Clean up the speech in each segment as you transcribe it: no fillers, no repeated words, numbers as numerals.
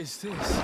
is this?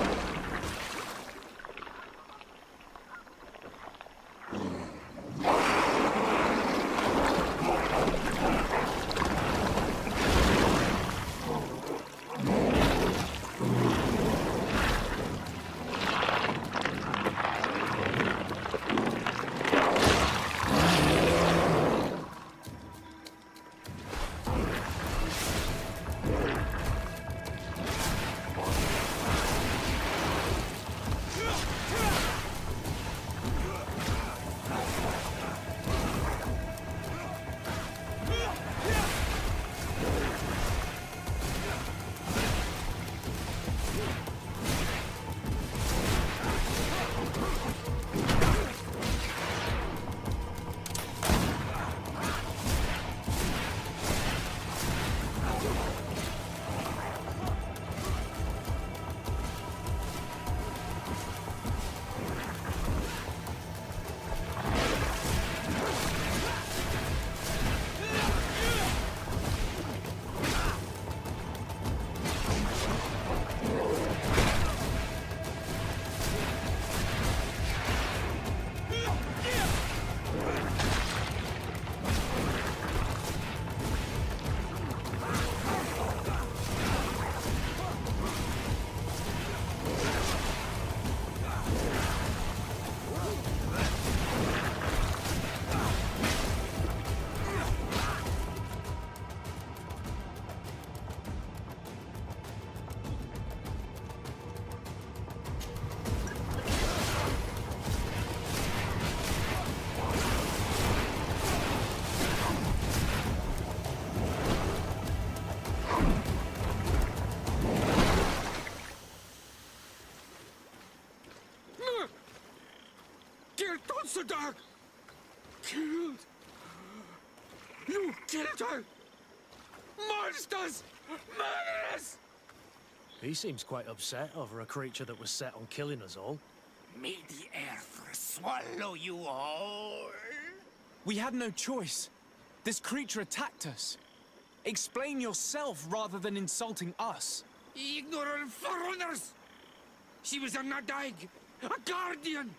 Dark! Killed! You killed her! Monsters! Murderers! He seems quite upset over a creature that was set on killing us all. May the earth swallow you all! We had no choice. This creature attacked us. Explain yourself rather than insulting us. Ignorant foreigners! She was a Nadaig, a guardian!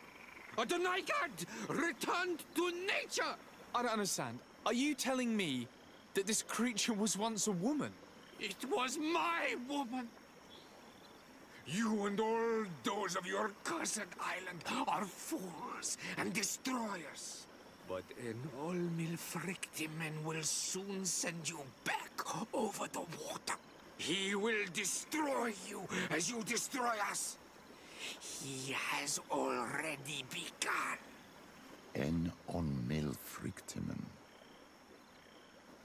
A Donaigad returned to nature! I don't understand. Are you telling me that this creature was once a woman? It was my woman! You and all those of your cursed island are fools and destroyers. But an all-Milfrictiman will soon send you back over the water. He will destroy you as you destroy us. He has already begun. En on Milfrictiman.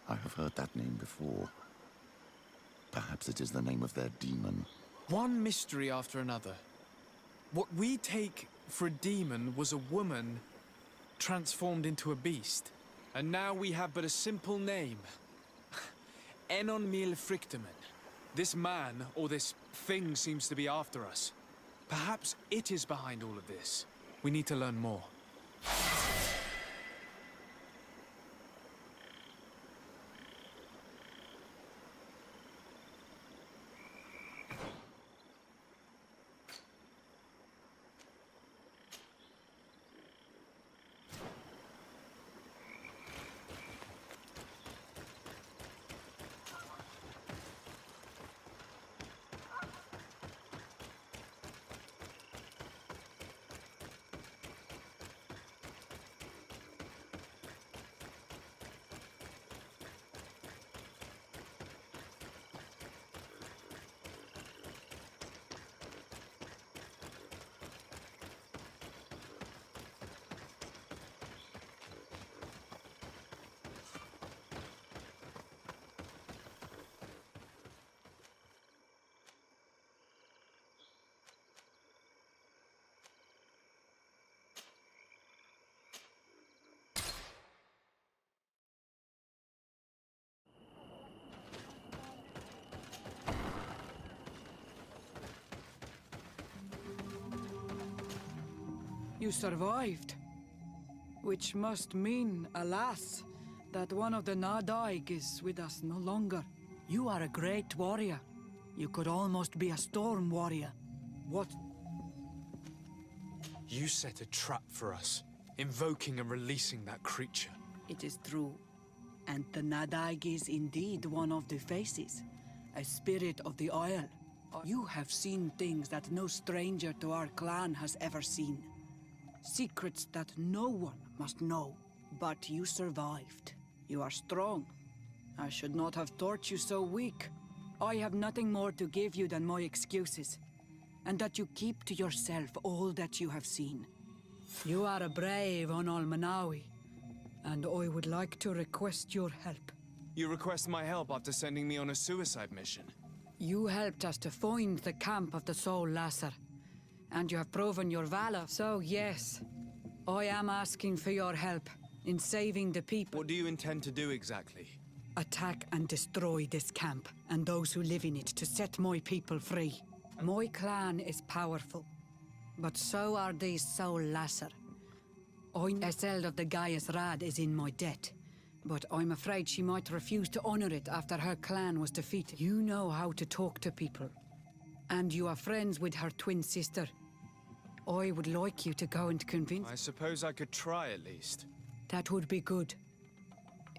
I have heard that name before. Perhaps it is the name of their demon. One mystery after another. What we take for a demon was a woman transformed into a beast. And now we have but a simple name. Enon Milfrictiman. This man, or this thing, seems to be after us. Perhaps it is behind all of this. We need to learn more. You survived. Which must mean, alas, that one of the Nadaig is with us no longer. You are a great warrior. You could almost be a storm warrior. What? You set a trap for us, invoking and releasing that creature. It is true. And the Nadaig is indeed one of the faces. A spirit of the Isle. You have seen things that no stranger to our clan has ever seen. Secrets that no one must know. But you survived. You are strong. I should not have thought you so weak. I have nothing more to give you than my excuses. And that you keep to yourself all that you have seen. You are a brave on Almanawi. And I would like to request your help. You request my help after sending me on a suicide mission. You helped us to find the camp of the Soul Lasser. And you have proven your valor. So yes, I am asking for your help in saving the people. What do you intend to do exactly? Attack and destroy this camp and those who live in it to set my people free. My clan is powerful, but so are these Soul Lasser. Eseld of the Gaius Rad is in my debt, but I'm afraid she might refuse to honor it after her clan was defeated. You know how to talk to people, and you are friends with her twin sister. I would like you to go and convince... I suppose I could try at least. That would be good.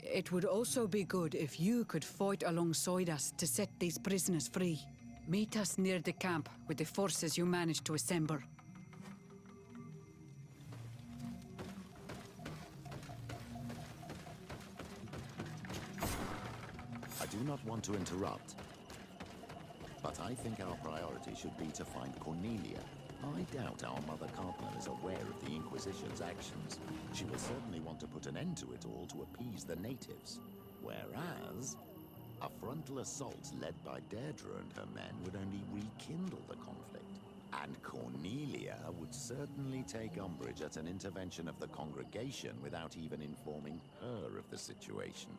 It would also be good if you could fight alongside us to set these prisoners free. Meet us near the camp with the forces you managed to assemble. I do not want to interrupt, but I think our priority should be to find Cornelia. I doubt our Mother Cartman is aware of the Inquisition's actions. She will certainly want to put an end to it all to appease the natives. Whereas, a frontal assault led by Deirdre and her men would only rekindle the conflict. And Cornelia would certainly take umbrage at an intervention of the congregation without even informing her of the situation.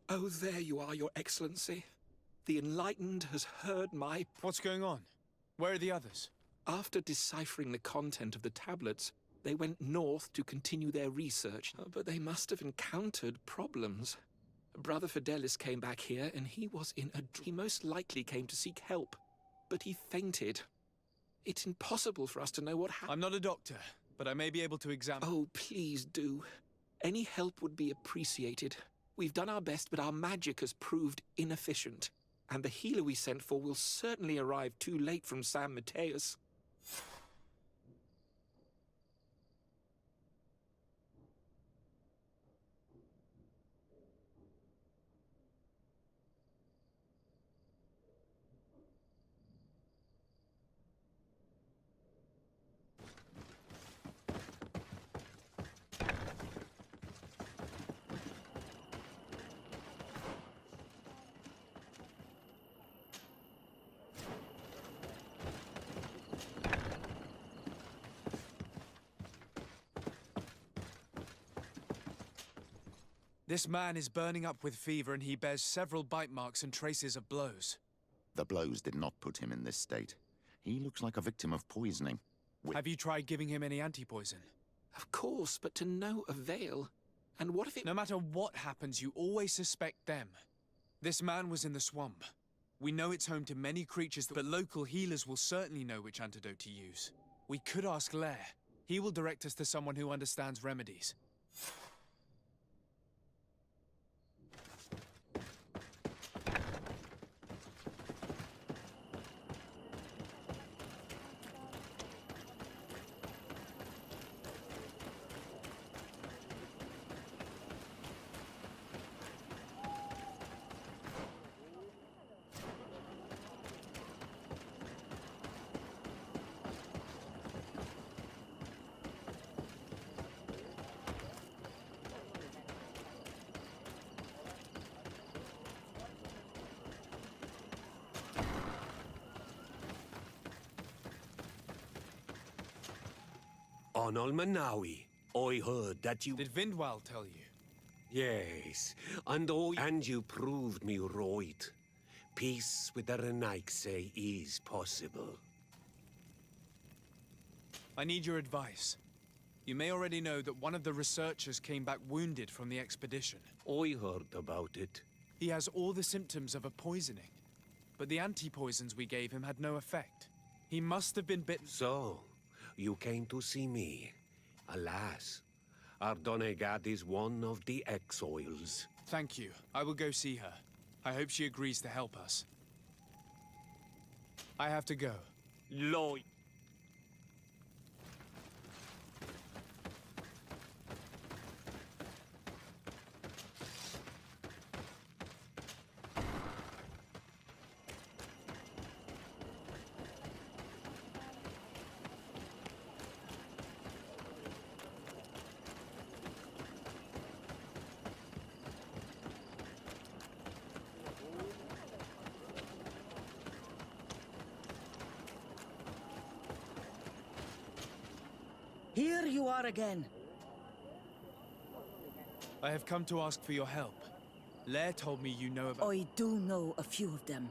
Oh, there you are, Your Excellency. The Enlightened has heard my... What's going on? Where are the others? After deciphering the content of the tablets, they went north to continue their research. But they must have encountered problems. Brother Fidelis came back here, and he was in a... He most likely came to seek help, but he fainted. It's impossible for us to know what happened. I'm not a doctor, but I may be able to examine... Oh, please do. Any help would be appreciated. We've done our best, but our magic has proved inefficient. And the healer we sent for will certainly arrive too late from San Mateus. This man is burning up with fever and he bears several bite marks and traces of blows. The blows did not put him in this state. He looks like a victim of poisoning. Have you tried giving him any anti-poison? Of course, but to no avail. And what if it... No matter what happens, you always suspect them. This man was in the swamp. We know it's home to many creatures, but local healers will certainly know which antidote to use. We could ask Lair. He will direct us to someone who understands remedies. On Almanawi, I heard that you... Did Vindwal tell you? Yes, and you proved me right. Peace with the Renaigse is possible. I need your advice. You may already know that one of the researchers came back wounded from the expedition. I heard about it. He has all the symptoms of a poisoning, but the anti-poisons we gave him had no effect. He must have been bitten. So, you came to see me. Alas, our Donegat is one of the exiles. Thank you. I will go see her. I hope she agrees to help us. I have to go. Lloyd. Here you are again. I have come to ask for your help. Lair told me you know about... I do know a few of them.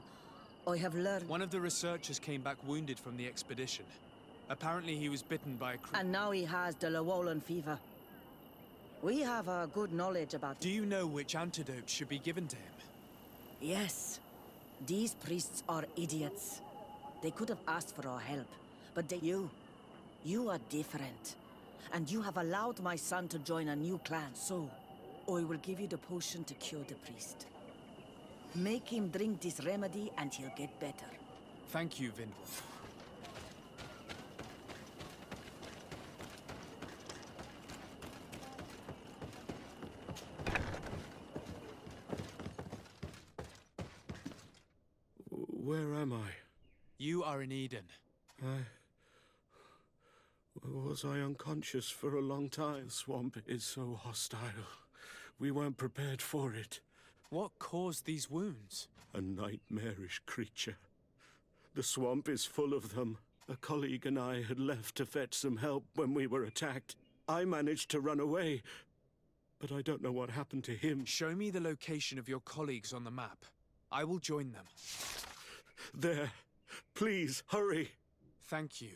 I have learned... One of the researchers came back wounded from the expedition. Apparently he was bitten by a And now he has the Llewellyn fever. We have a good knowledge about... Do you know which antidote should be given to him? Yes. These priests are idiots. They could have asked for our help, but they... You are different. And you have allowed my son to join a new clan, so... I will give you the potion to cure the priest. Make him drink this remedy and he'll get better. Thank you, Vindwal. Where am I? You are in Eden. Was I unconscious for a long time? The swamp is so hostile. We weren't prepared for it. What caused these wounds? A nightmarish creature. The swamp is full of them. A colleague and I had left to fetch some help when we were attacked. I managed to run away, but I don't know what happened to him. Show me the location of your colleagues on the map. I will join them. There. Please, hurry. Thank you.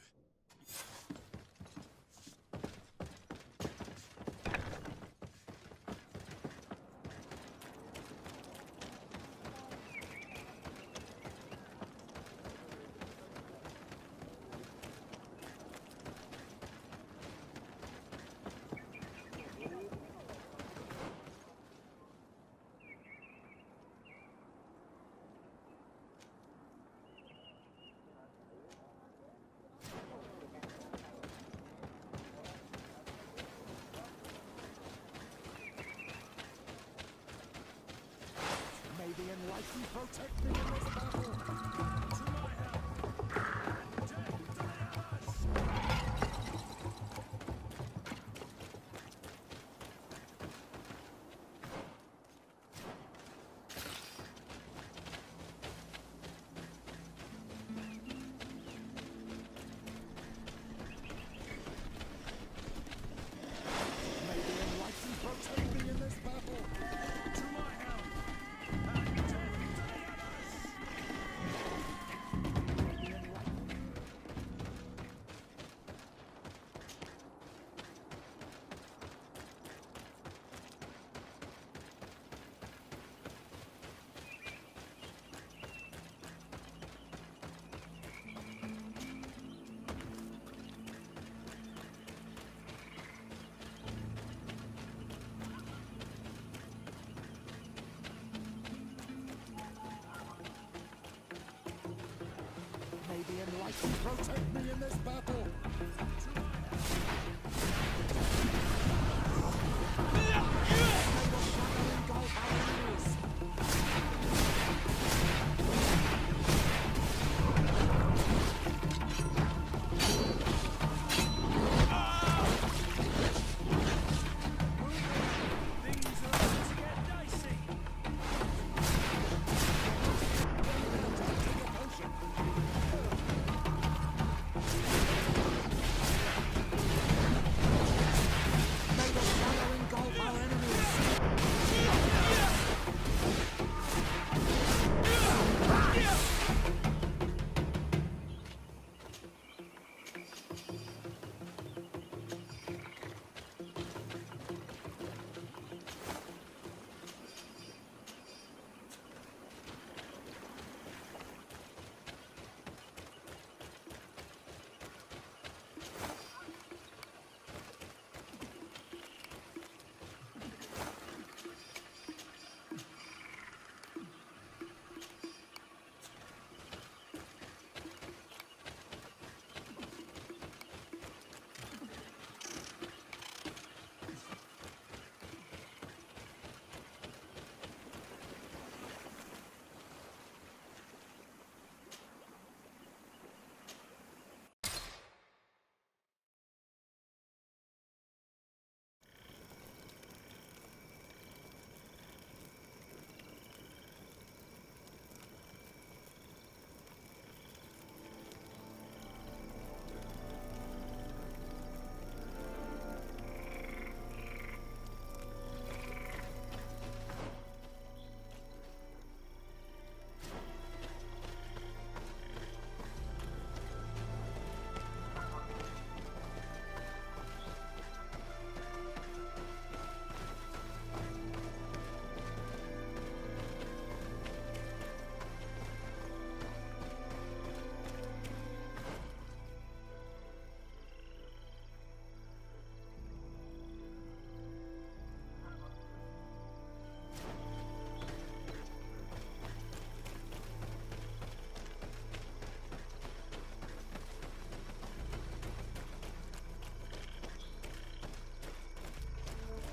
May the enlightened protect me in this battle. To my help. May the enlightened protect me in this battle. To my help. And death die at us. you protect me in this battle.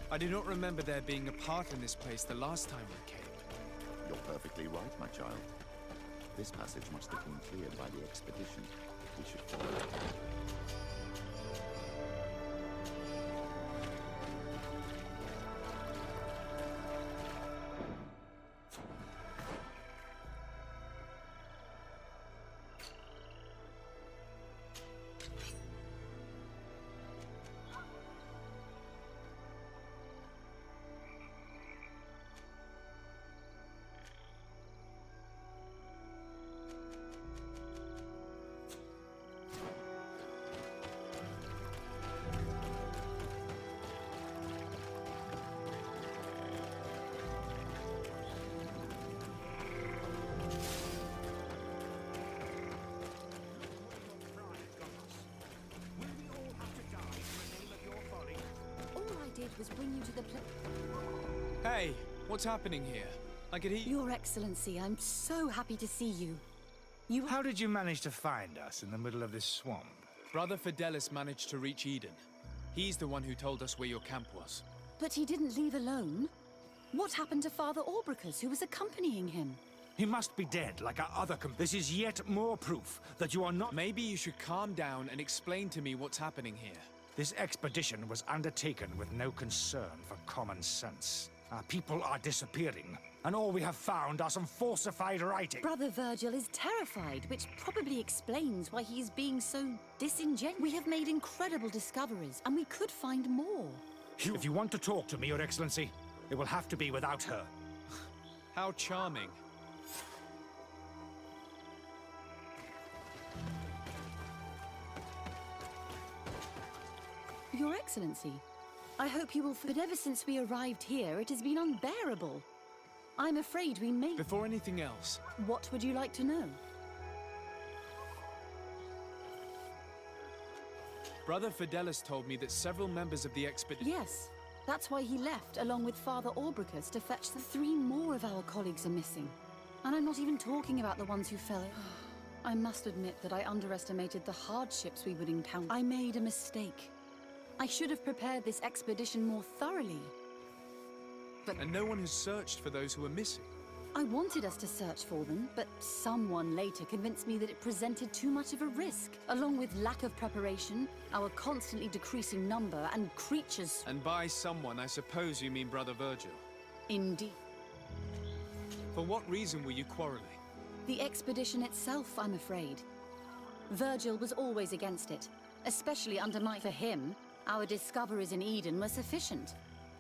I do not remember there being a path in this place the last time we came. You're perfectly right, my child. This passage must have been cleared by the expedition. We should follow it. Was bring you to the place. Hey, what's happening here? I could hear Your Excellency, I'm so happy to see you. How did you manage to find us in the middle of this swamp? Brother Fidelis managed to reach Eden. He's the one who told us where your camp was. But he didn't leave alone. What happened to Father Orbricus, who was accompanying him? He must be dead, like our other This is yet more proof that you are not... Maybe you should calm down and explain to me what's happening here. This expedition was undertaken with no concern for common sense. Our people are disappearing, and all we have found are some falsified writing. Brother Virgil is terrified, which probably explains why he is being so disingenuous. We have made incredible discoveries, and we could find more. If you want to talk to me, Your Excellency, it will have to be without her. How charming. Your Excellency, I hope you will... But ever since we arrived here, it has been unbearable. I'm afraid we may... Before anything else... What would you like to know? Brother Fidelis told me that several members of the expedition... Yes, that's why he left, along with Father Orbricus, to fetch the 3 more of our colleagues are missing. And I'm not even talking about the ones who fell... I must admit that I underestimated the hardships we would encounter. I made a mistake. I should have prepared this expedition more thoroughly. And no one has searched for those who are missing. I wanted us to search for them, but someone later convinced me that it presented too much of a risk, along with lack of preparation, our constantly decreasing number, and creatures. And by someone, I suppose you mean Brother Virgil. Indeed. For what reason were you quarreling? The expedition itself, I'm afraid. Virgil was always against it, especially under my... For him, our discoveries in Eden were sufficient.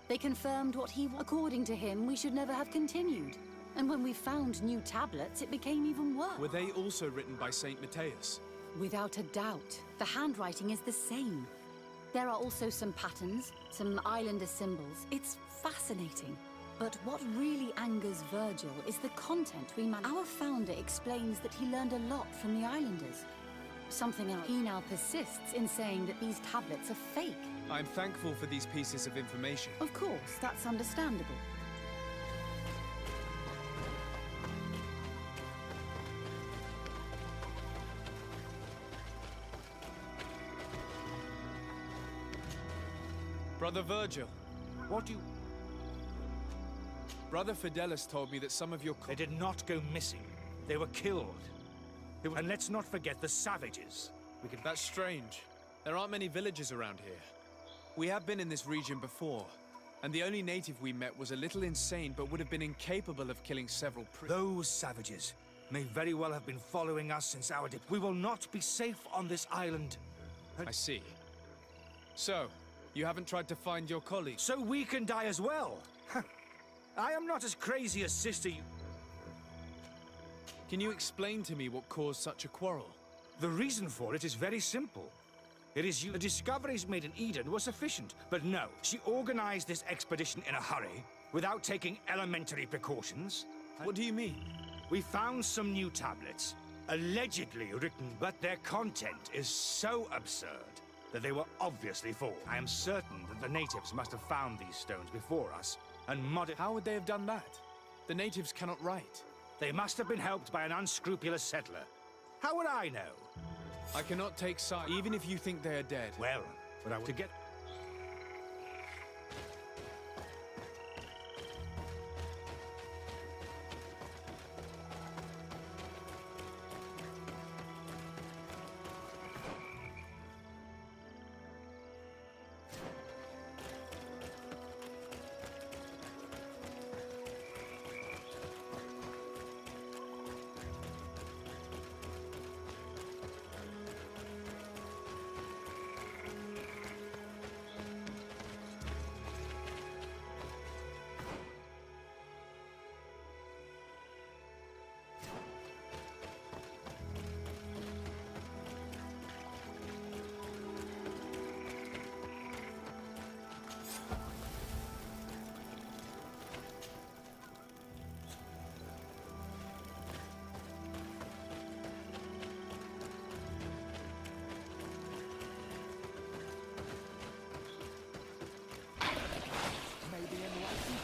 They confirmed what he... According to him, we should never have continued. And when we found new tablets, it became even worse. Were they also written by Saint Matthias? Without a doubt. The handwriting is the same. There are also some patterns, some islander symbols. It's fascinating. But what really angers Virgil is the content we managed. Our founder explains that he learned a lot from the islanders. Something else. He now persists in saying that these tablets are fake. I'm thankful for these pieces of information. Of course, that's understandable. Brother Virgil. What do you... Brother Fidelis told me that some of your... They did not go missing. They were killed. And let's not forget the savages. That's strange. There aren't many villages around here. We have been in this region before, and the only native we met was a little insane, but would have been incapable of killing several Those savages may very well have been following us since our day. We will not be safe on this island. I see. So, you haven't tried to find your colleague? So we can die as well. I am not as crazy as Sister you... Can you explain to me what caused such a quarrel? The reason for it is very simple. It is you. The discoveries made in Eden were sufficient, but no. She organized this expedition in a hurry, without taking elementary precautions. What do you mean? We found some new tablets, allegedly written, but their content is so absurd that they were obviously false. I am certain that the natives must have found these stones before us, and How would they have done that? The natives cannot write. They must have been helped by an unscrupulous settler. How would I know? I cannot take sides, even if you think they are dead. Well, but I want to get...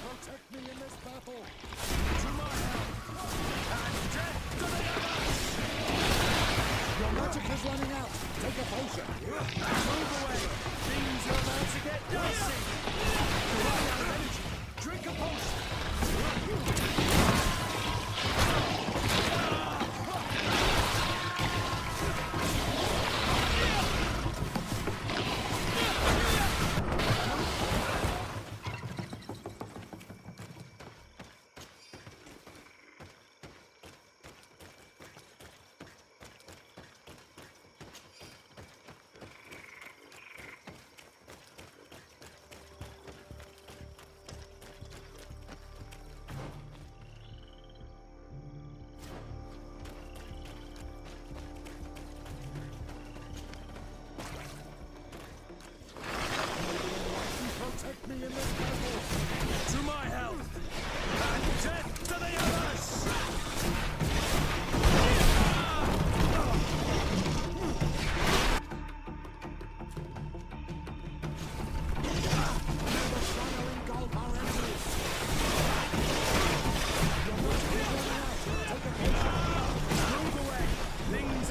Protect me in this battle! To my help! And death to the others! Your magic is running out! Take a potion! Move away! Things are about to get dicey! You run out of energy! Drink a potion! Protect me in this battle! To my help! And death to the others! Never try to engulf our enemies! Your magic is running out! Take a potion! Move away! Things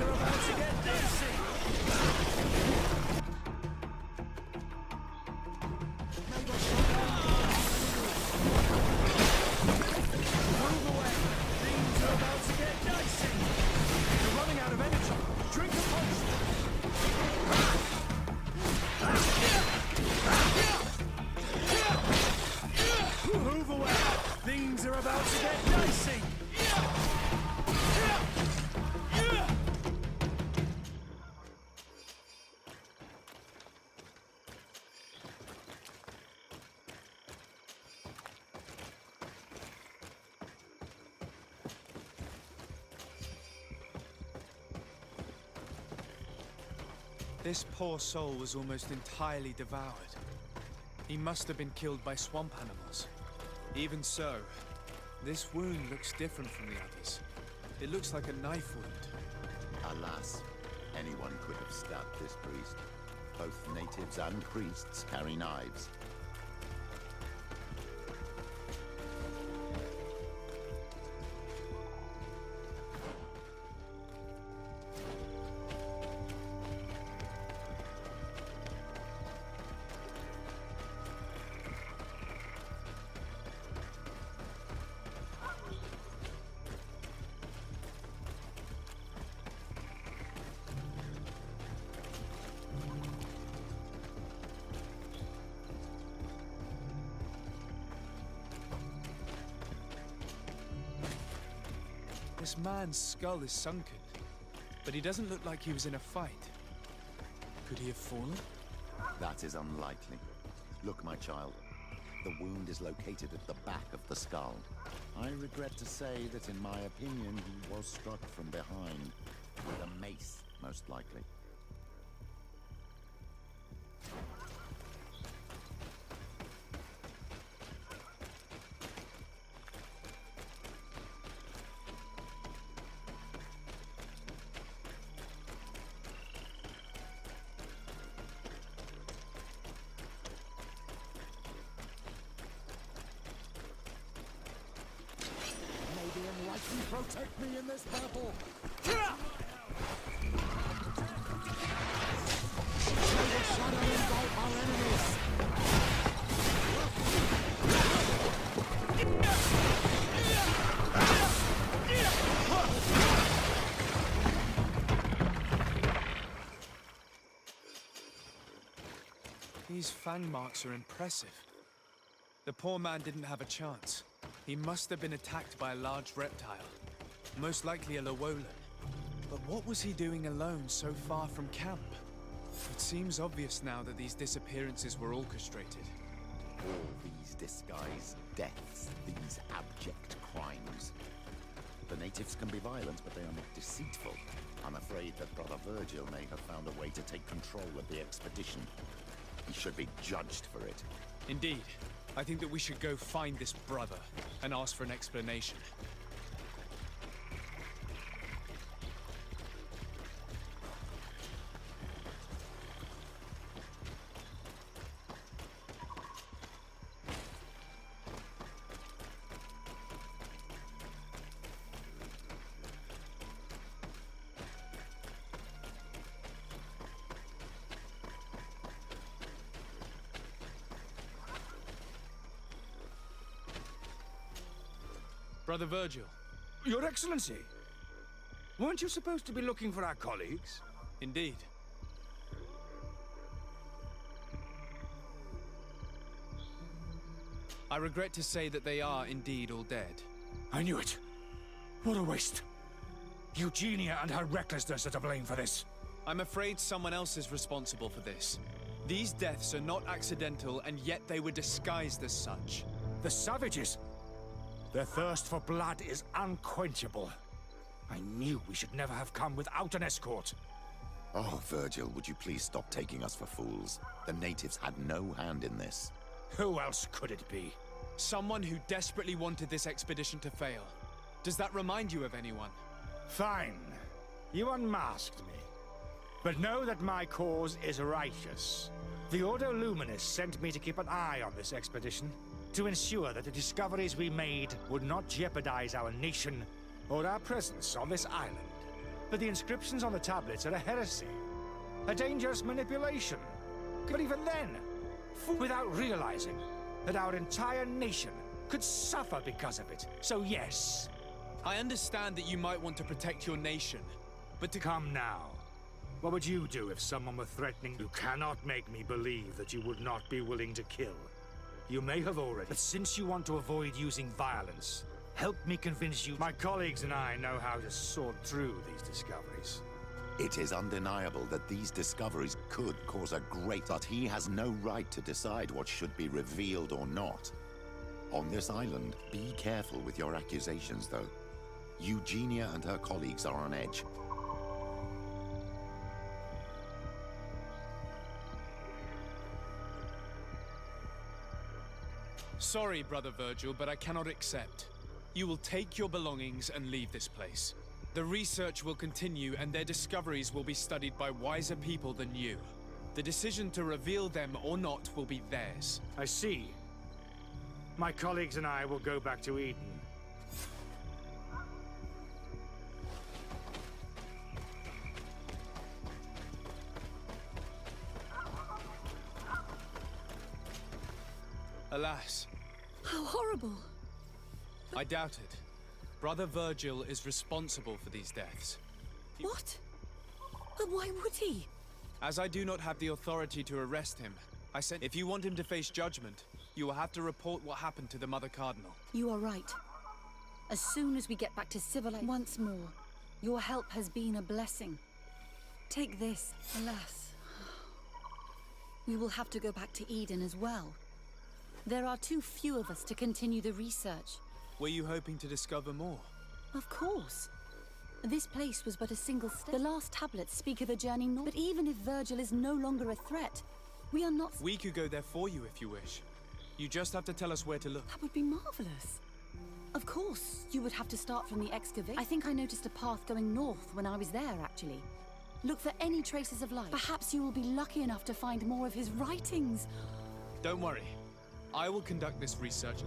about to get dicey! This poor soul was almost entirely devoured. He must have been killed by swamp animals. Even so, this wound looks different from the others. It looks like a knife wound. Alas, anyone could have stabbed this priest. Both natives and priests carry knives. This man's skull is sunken, but he doesn't look like he was in a fight. Could he have fallen? That is unlikely. Look, my child. The wound is located at the back of the skull. I regret to say that in my opinion, he was struck from behind. With a mace, most likely. Protect me in this battle! These fang marks are impressive. The poor man didn't have a chance. He must have been attacked by a large reptile. Most likely a Lowolan. But what was he doing alone so far from camp? It seems obvious now that these disappearances were orchestrated. All these disguised deaths, these abject crimes. The natives can be violent, but they are not deceitful. I'm afraid that Brother Virgil may have found a way to take control of the expedition. He should be judged for it. Indeed. I think that we should go find this brother and ask for an explanation. Brother Virgil. Your Excellency! Weren't you supposed to be looking for our colleagues? Indeed. I regret to say that they are indeed all dead. I knew it. What a waste. Eugenia and her recklessness are to blame for this. I'm afraid someone else is responsible for this. These deaths are not accidental, and yet they were disguised as such. The savages! Their thirst for blood is unquenchable. I knew we should never have come without an escort. Oh, Virgil, would you please stop taking us for fools? The natives had no hand in this. Who else could it be? Someone who desperately wanted this expedition to fail. Does that remind you of anyone? Fine. You unmasked me. But know that my cause is righteous. The Ordo Luminis sent me to keep an eye on this expedition, to ensure that the discoveries we made would not jeopardize our nation or our presence on this island. But the inscriptions on the tablets are a heresy, a dangerous manipulation. But even then, without realizing that our entire nation could suffer because of it. So yes. I understand that you might want to protect your nation, but to come now. What would you do if someone were threatening? You cannot make me believe that you would not be willing to kill. You may have already, but since you want to avoid using violence, help me convince you. My colleagues and I know how to sort through these discoveries. It is undeniable that these discoveries could cause a great... But he has no right to decide what should be revealed or not. On this island, be careful with your accusations, though. Eugenia and her colleagues are on edge. Sorry, Brother Virgil, but I cannot accept. You will take your belongings and leave this place. The research will continue, and their discoveries will be studied by wiser people than you. The decision to reveal them or not will be theirs. I see. My colleagues and I will go back to Eden. Alas, How horrible! I doubt it. Brother Virgil is responsible for these deaths. What? But why would he? As I do not have the authority to arrest him, I said if you want him to face judgment, you will have to report what happened to the Mother Cardinal. You are right. As soon as we get back to civilization once more, your help has been a blessing. Take this. Alas, we will have to go back to Eden as well. There are too few of us to continue the research. Were you hoping to discover more? Of course. This place was but a single step. The last tablets speak of a journey north. But even if Virgil is no longer a threat, we are not... We could go there for you if you wish. You just have to tell us where to look. That would be marvelous. Of course, you would have to start from the excavation. I think I noticed a path going north when I was there, actually. Look for any traces of life. Perhaps you will be lucky enough to find more of his writings. Don't worry. I will conduct this research.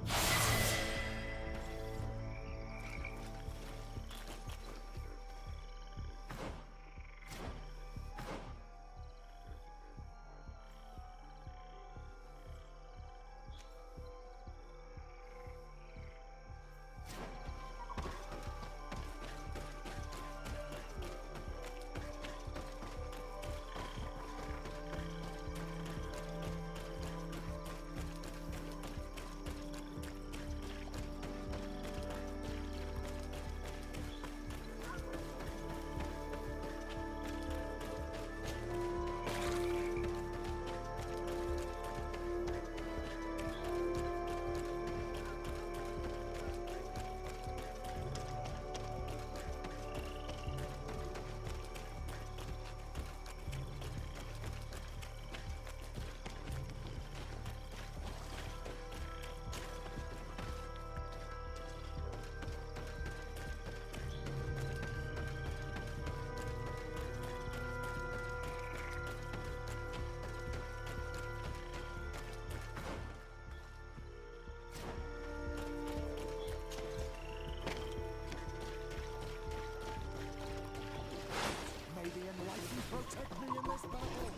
Protect me in this battle!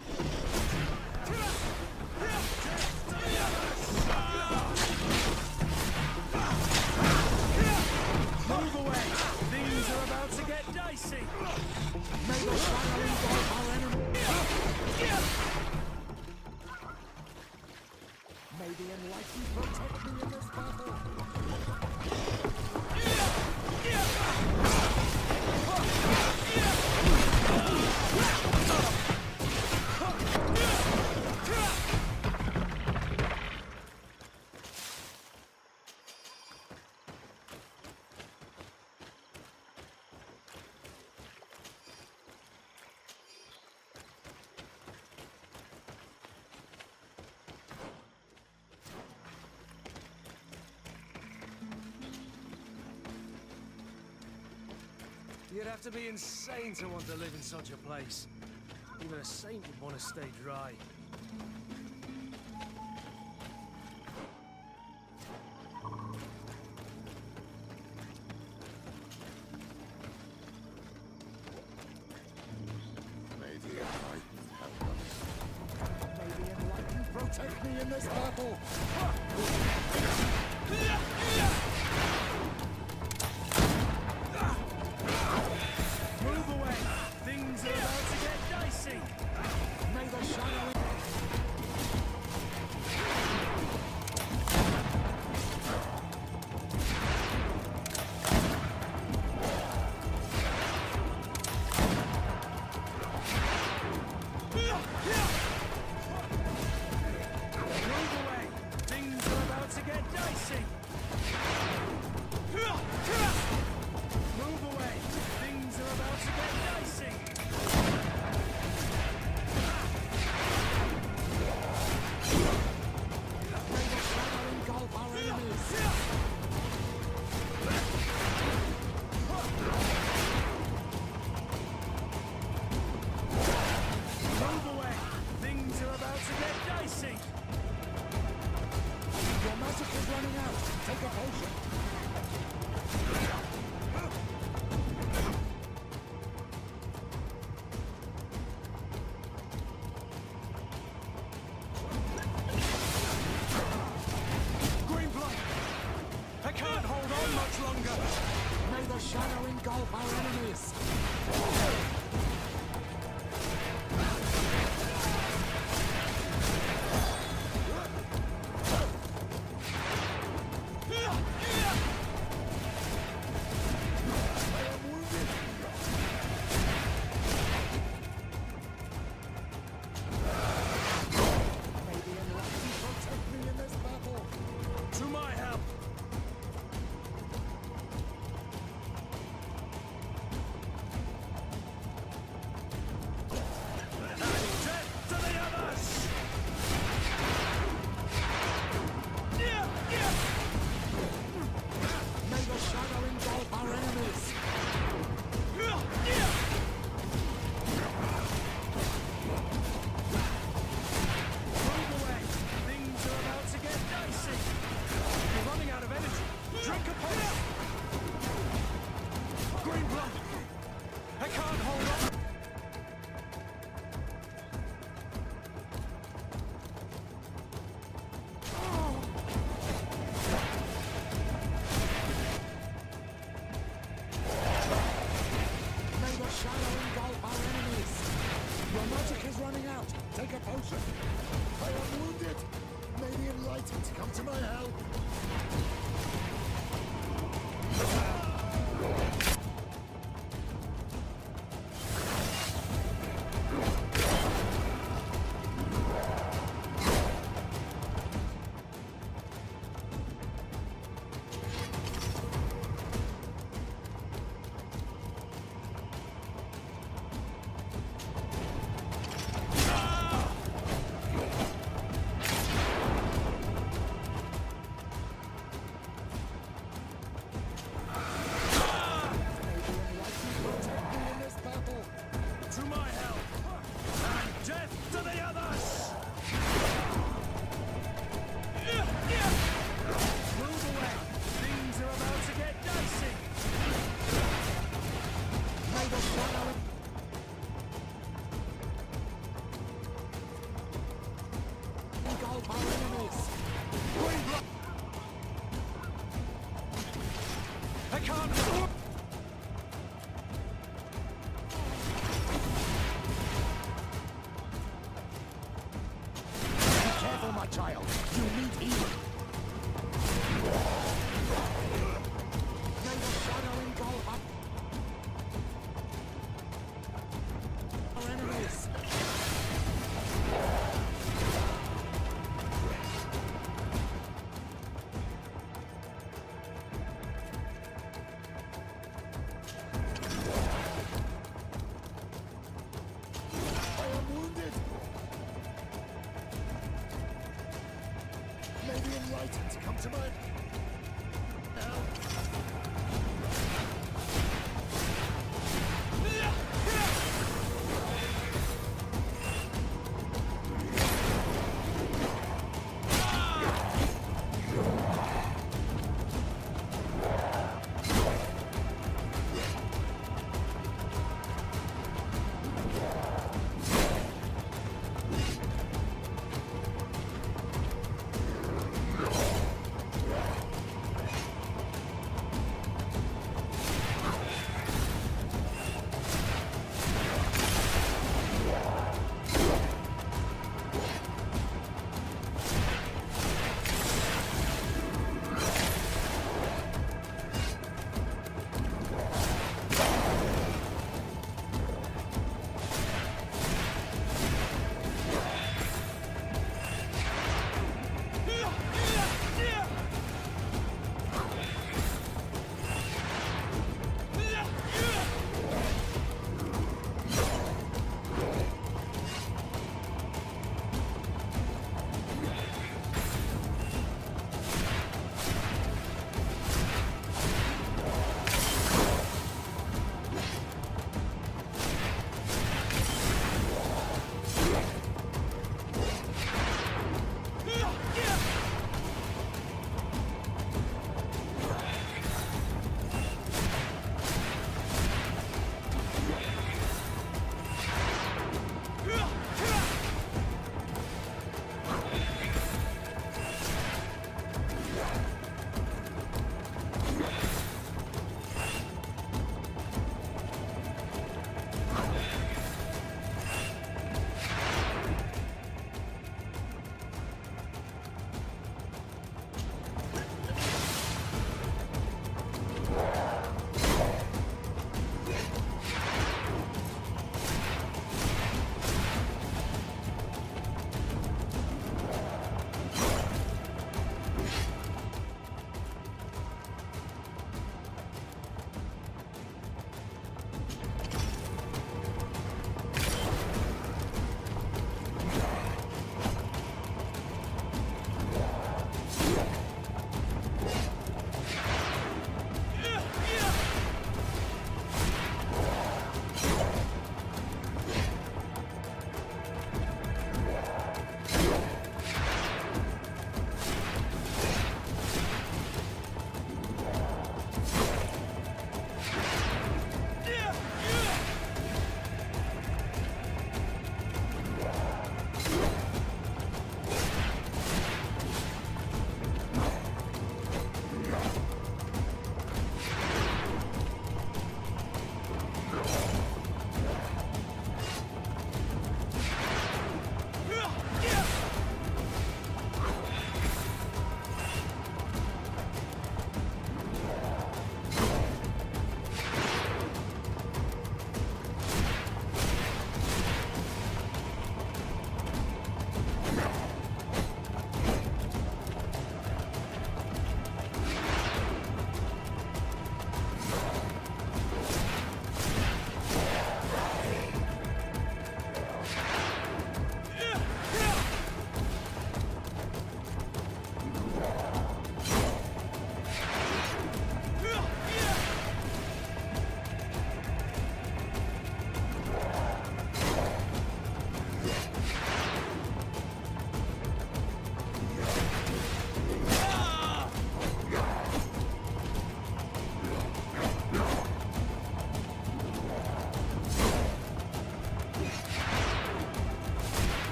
Move away! Things are about to get dicey! May the fire engulf our enemy! May the enlightened protect me in this battle! You'd have to be insane to want to live in such a place. Even a saint would want to stay dry. May the enlightened help us. May the enlightened protect me in this battle! Move away! Things are about to get dicey! May the shadow... get dicey! Move away! Things are about to get dicey! May the shadow engulf our enemies! Move away! Things are about to get dicey! Your magic is running out. Take a potion. Green blood! I can't hold on much longer! May the shadow engulf our enemies! To my help! And death to the others! May the shadow engulf our enemies! Move away! Things are about to get dicey! You're running out of energy! Drink a potion! Green blood! I can't hold on! May the shadow engulf our enemies! Your magic is running out! Take a potion! I am wounded! May the enlightened come to my help! To my help! And death to the others! Move away! Things are about to get dicey! May the shadow engulf our enemies! Green blood! I can't... Careful, my child. You need healing. May the shadow engulf our enemies. I am wounded. May the enlightened come to my help.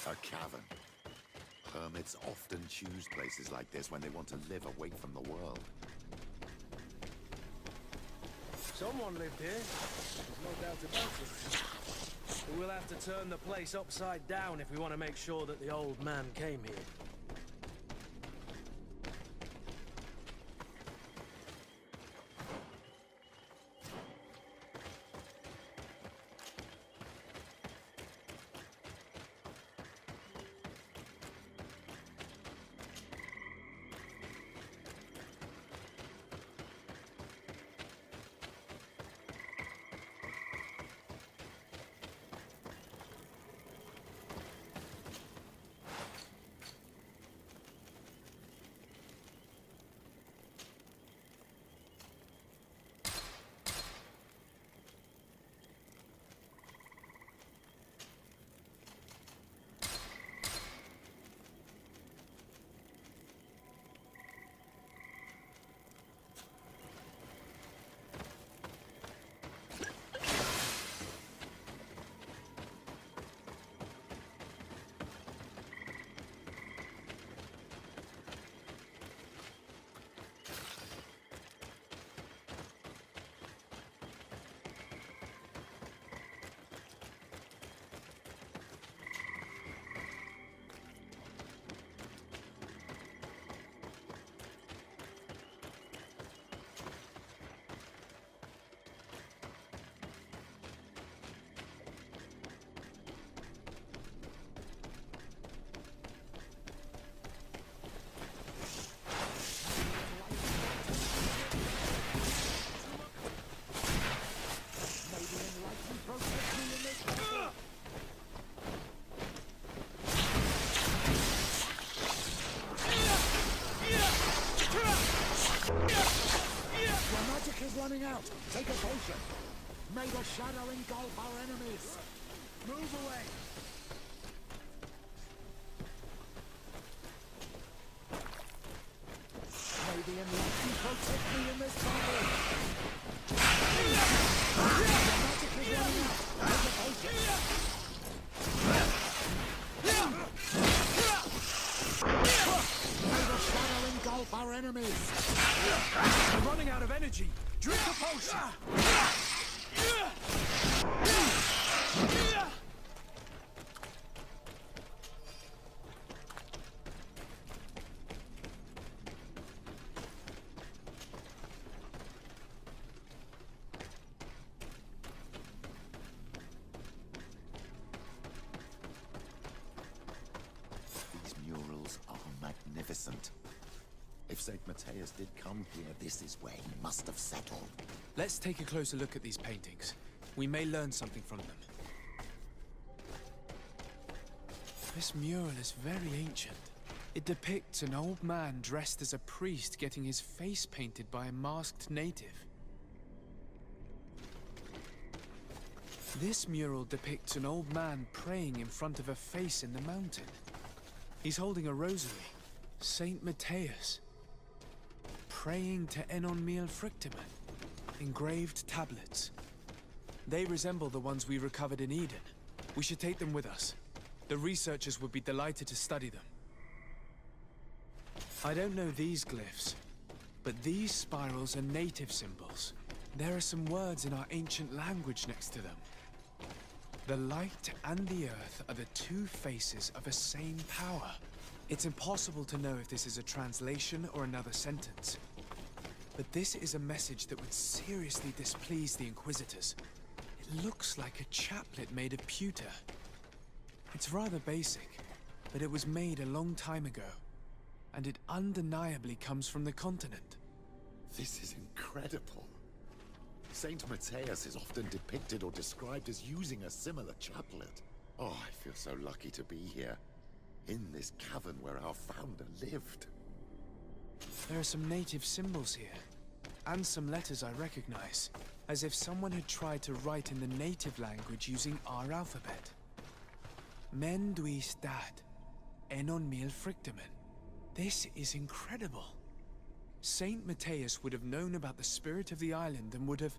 A cavern. Hermits often choose places like this when they want to live away from the world. Someone lived here. There's no doubt about it. But we'll have to turn the place upside down if we want to make sure that the old man came here. Running out. Take a potion. May the shadow engulf our enemies. Move away. May the enlightened protect me in this battle. The magic is running out. Take a potion. May the shadow engulf our enemies. We're running out of energy. Drink a potion! These murals are magnificent. If St. Matthias did come here, this is where he must have settled. Let's take a closer look at these paintings. We may learn something from them. This mural is very ancient. It depicts an old man dressed as a priest getting his face painted by a masked native. This mural depicts an old man praying in front of a face in the mountain. He's holding a rosary. St. Matthias. Praying to Enon Frictimen. Engraved tablets. They resemble the ones we recovered in Eden. We should take them with us. The researchers would be delighted to study them. I don't know these glyphs, but these spirals are native symbols. There are some words in our ancient language next to them. The light and the earth are the two faces of a same power. It's impossible to know if this is a translation or another sentence. But this is a message that would seriously displease the Inquisitors. It looks like a chaplet made of pewter. It's rather basic, but it was made a long time ago. And it undeniably comes from the continent. This is incredible. Saint Matthias is often depicted or described as using a similar chaplet. Oh, I feel so lucky to be here. In this cavern where our founder lived. There are some native symbols here, and some letters I recognize, as if someone had tried to write in the native language using our alphabet. Men duis dat, enon mil frictimen. This is incredible. Saint Matthias would have known about the spirit of the island and would have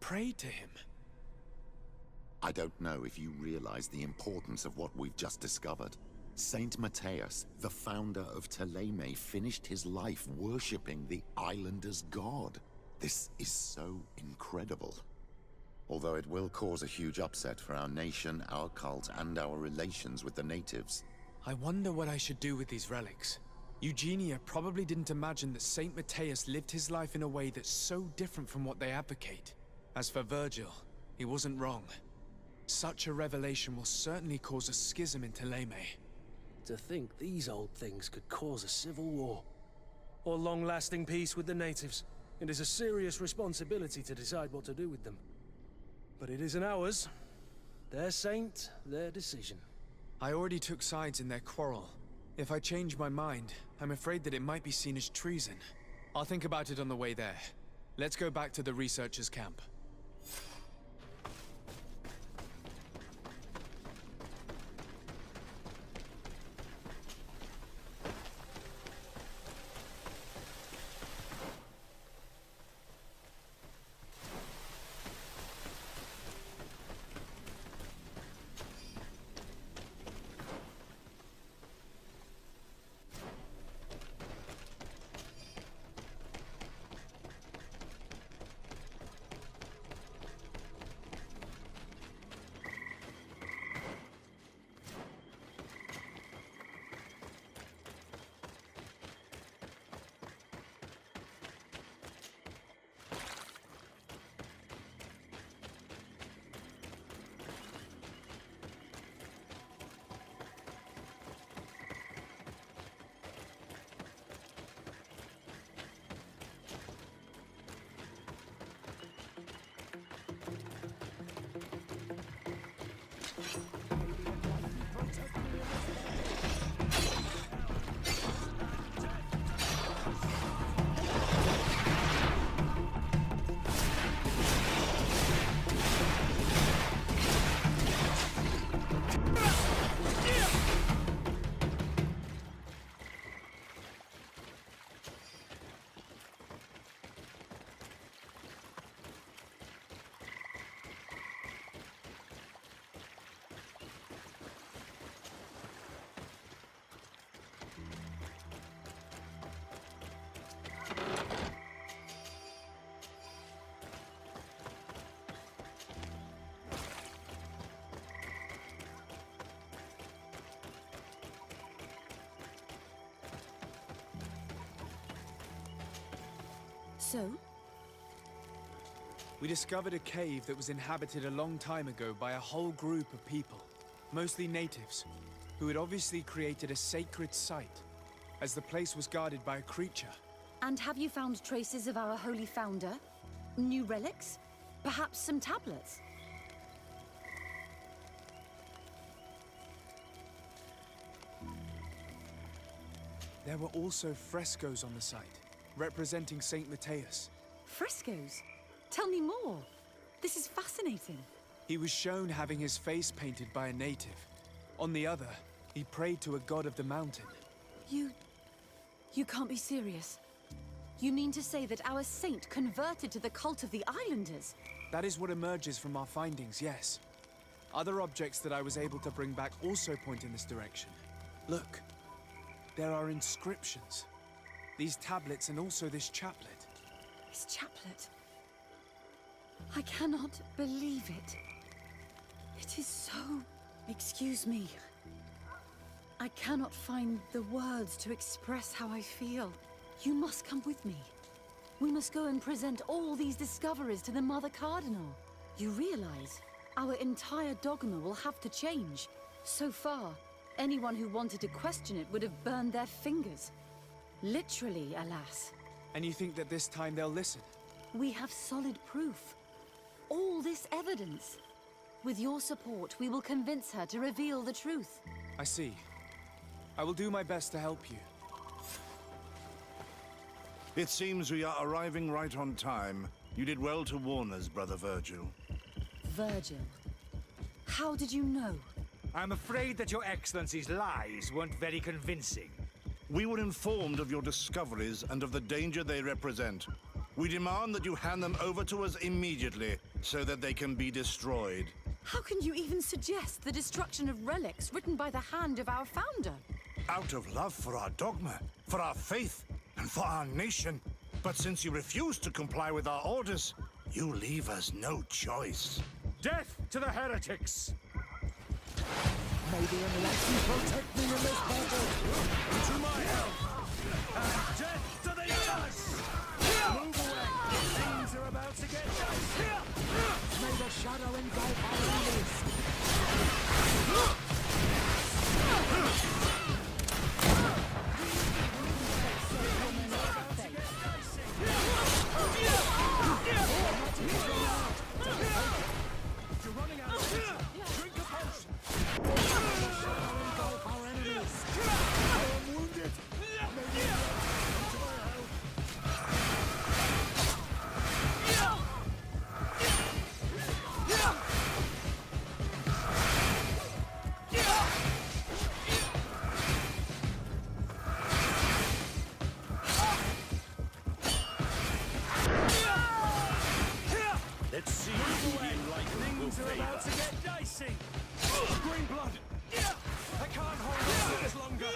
prayed to him. I don't know if you realize the importance of what we've just discovered. Saint Matthias, the founder of Thélème, finished his life worshipping the islanders' god. This is so incredible. Although it will cause a huge upset for our nation, our cult, and our relations with the natives. I wonder what I should do with these relics. Eugenia probably didn't imagine that Saint Matthias lived his life in a way that's so different from what they advocate. As for Virgil, he wasn't wrong. Such a revelation will certainly cause a schism in Thélème. To think these old things could cause a civil war. Or long-lasting peace with the natives. It is a serious responsibility to decide what to do with them. But it isn't ours. Their saint, their decision. I already took sides in their quarrel. If I change my mind, I'm afraid that it might be seen as treason. I'll think about it on the way there. Let's go back to the researchers' camp. So? We discovered a cave that was inhabited a long time ago by a whole group of people, mostly natives, who had obviously created a sacred site, as the place was guarded by a creature. And have you found traces of our holy founder? New relics? Perhaps some tablets? There were also frescoes on the site, representing Saint Matthias. Frescoes? Tell me more. This is fascinating. He was shown having his face painted by a native. On the other, he prayed to a god of the mountain. You can't be serious. You mean to say that our saint converted to the cult of the islanders? That is what emerges from our findings, yes. Other objects that I was able to bring back also point in this direction. Look, there are inscriptions. These tablets and also this chaplet. This chaplet? I cannot believe it. It is so... Excuse me. I cannot find the words to express how I feel. You must come with me. We must go and present all these discoveries to the Mother Cardinal. You realize our entire dogma will have to change. So far, anyone who wanted to question it would have burned their fingers. Literally, alas. And you think that this time they'll listen? We have solid proof. All this evidence. With your support, we will convince her to reveal the truth. I see. I will do my best to help you. It seems we are arriving right on time. You did well to warn us, Brother Virgil. Virgil? How did you know? I'm afraid that Your Excellency's lies weren't very convincing. We were informed of your discoveries and of the danger they represent. We demand that you hand them over to us immediately, so that they can be destroyed. How can you even suggest the destruction of relics written by the hand of our founder? Out of love for our dogma, for our faith, and for our nation. But since you refuse to comply with our orders, you leave us no choice. Death to the heretics! May the enlightened protect me in this battle! To my help! And death to the others! Move away! Things are about to get dicey! May the shadow engulf our enemies! You're running out of time. Drink a potion! Engulf our enemies! I am wounded! May the come to my help! Let's see who the enlightened will Things are about to favor. get dicey! Green blood! I can't hold on this longer!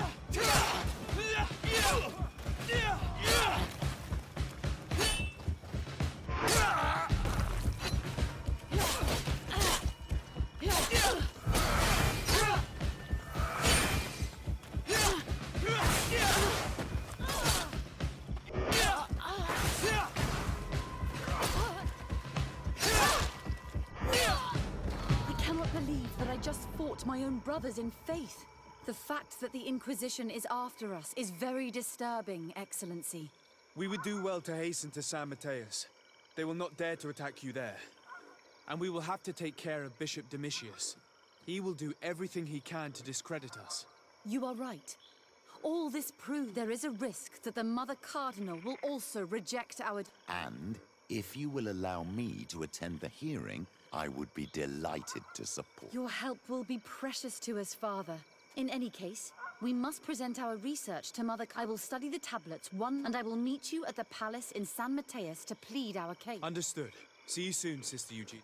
I cannot believe that I just fought my own brothers in faith. The fact that the Inquisition is after us is very disturbing, Excellency. We would do well to hasten to San Mateus. They will not dare to attack you there. And we will have to take care of Bishop Domitius. He will do everything he can to discredit us. You are right. All this proves there is a risk that the Mother Cardinal will also reject our... And if you will allow me to attend the hearing, I would be delighted to support. Your help will be precious to us, Father. In any case, we must present our research to Mother... I will study the tablets, and I will meet you at the palace in San Mateus to plead our case. Understood. See you soon, Sister Eugene.